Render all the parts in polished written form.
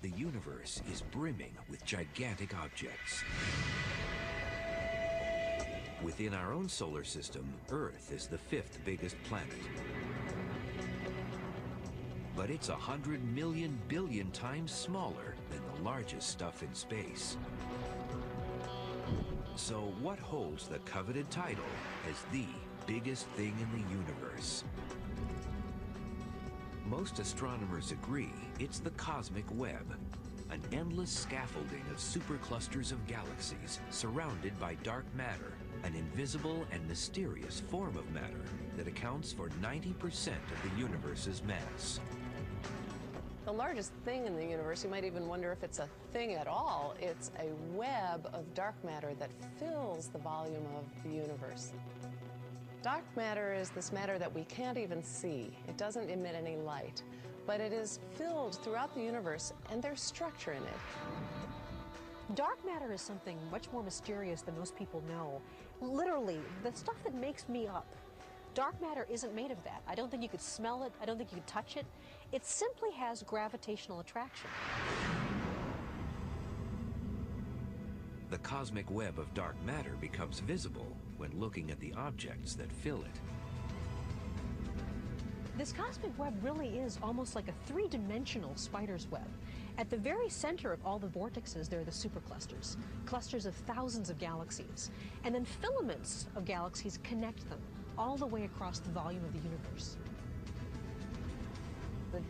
The universe is brimming with gigantic objects. Within our own solar system, Earth is the 5th biggest planet. But it's 100 million billion times smaller than the largest stuff in space. So what holds the coveted title as the biggest thing in the universe? Most astronomers agree it's the cosmic web, an endless scaffolding of superclusters of galaxies surrounded by dark matter, an invisible and mysterious form of matter that accounts for 90% of the universe's mass. The largest thing in the universe, you might even wonder if it's a thing at all. It's a web of dark matter that fills the volume of the universe. Dark matter is this matter that we can't even see. It doesn't emit any light, but it is filled throughout the universe, and there's structure in it. Dark matter is something much more mysterious than most people know. Literally, the stuff that makes me up. Dark matter isn't made of that. I don't think you could smell it. I don't think you could touch it. It simply has gravitational attraction. The cosmic web of dark matter becomes visible when looking at the objects that fill it. This cosmic web really is almost like a three-dimensional spider's web. At the very center of all the vortexes, there are the superclusters, clusters of thousands of galaxies. And then filaments of galaxies connect them all the way across the volume of the universe. The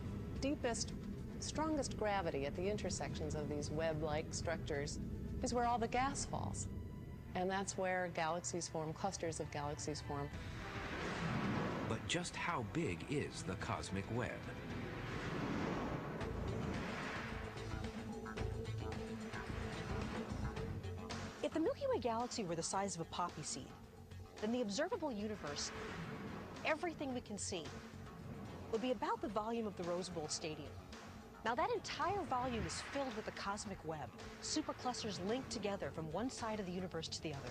deepest, strongest gravity at the intersections of these web-like structures is where all the gas falls. And that's where galaxies form, clusters of galaxies form. But just how big is the cosmic web? If the Milky Way galaxy were the size of a poppy seed, then the observable universe, everything we can see, would be about the volume of the Rose Bowl Stadium. Now that entire volume is filled with the cosmic web, superclusters linked together from one side of the universe to the other.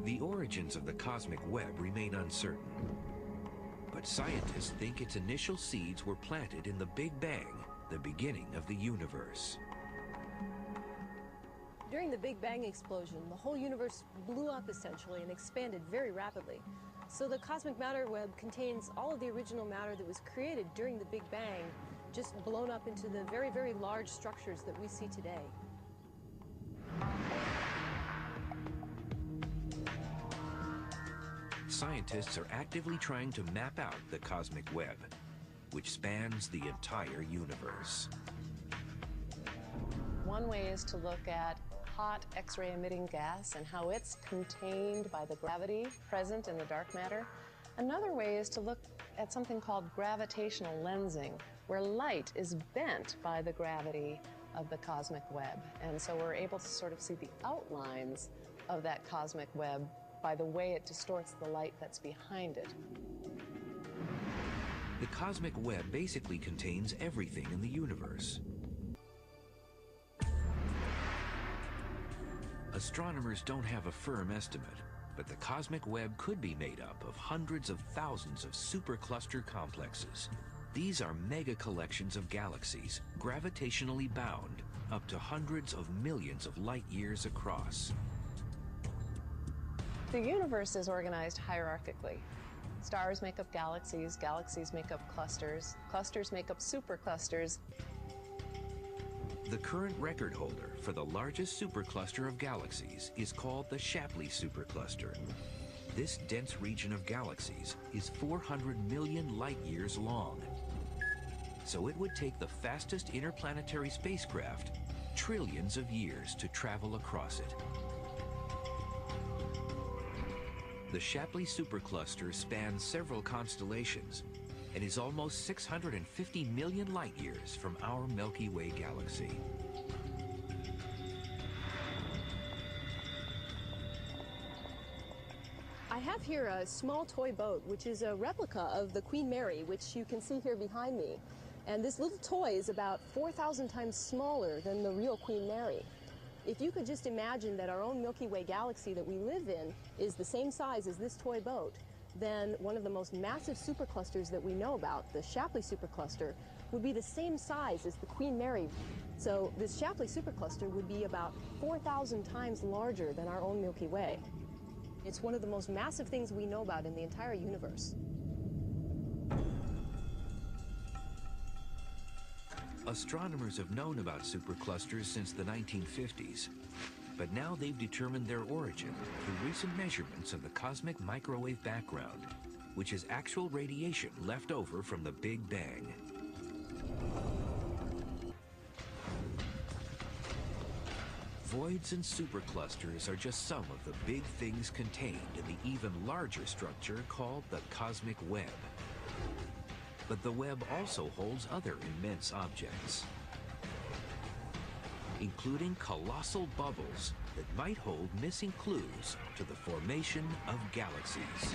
The origins of the cosmic web remain uncertain, but scientists think its initial seeds were planted in the Big Bang, the beginning of the universe. During the Big Bang explosion, the whole universe blew up essentially and expanded very rapidly. So the cosmic matter web contains all of the original matter that was created during the Big Bang, just blown up into the very, very large structures that we see today. Scientists are actively trying to map out the cosmic web, which spans the entire universe. One way is to look at hot X-ray emitting gas and how it's contained by the gravity present in the dark matter. Another way is to look at something called gravitational lensing, where light is bent by the gravity of the cosmic web. And so we're able to sort of see the outlines of that cosmic web by the way it distorts the light that's behind it. The cosmic web basically contains everything in the universe. Astronomers don't have a firm estimate, but the cosmic web could be made up of hundreds of thousands of supercluster complexes. These are mega collections of galaxies, gravitationally bound, up to hundreds of millions of light years across. The universe is organized hierarchically. Stars make up galaxies, galaxies make up clusters, clusters make up superclusters. The current record holder for the largest supercluster of galaxies is called the Shapley supercluster. This dense region of galaxies is 400 million light years long. So it would take the fastest interplanetary spacecraft trillions of years to travel across it. The Shapley supercluster spans several constellations and is almost 650 million light years from our Milky Way galaxy. I have here a small toy boat, which is a replica of the Queen Mary, which you can see here behind me. And this little toy is about 4,000 times smaller than the real Queen Mary. If you could just imagine that our own Milky Way galaxy that we live in is the same size as this toy boat, then one of the most massive superclusters that we know about, the Shapley supercluster, would be the same size as the Queen Mary. So this Shapley supercluster would be about 4,000 times larger than our own Milky Way. It's one of the most massive things we know about in the entire universe. Astronomers have known about superclusters since the 1950s, but now they've determined their origin through recent measurements of the cosmic microwave background, which is actual radiation left over from the Big Bang. Voids and superclusters are just some of the big things contained in the even larger structure called the cosmic web. But the web also holds other immense objects, including colossal bubbles that might hold missing clues to the formation of galaxies.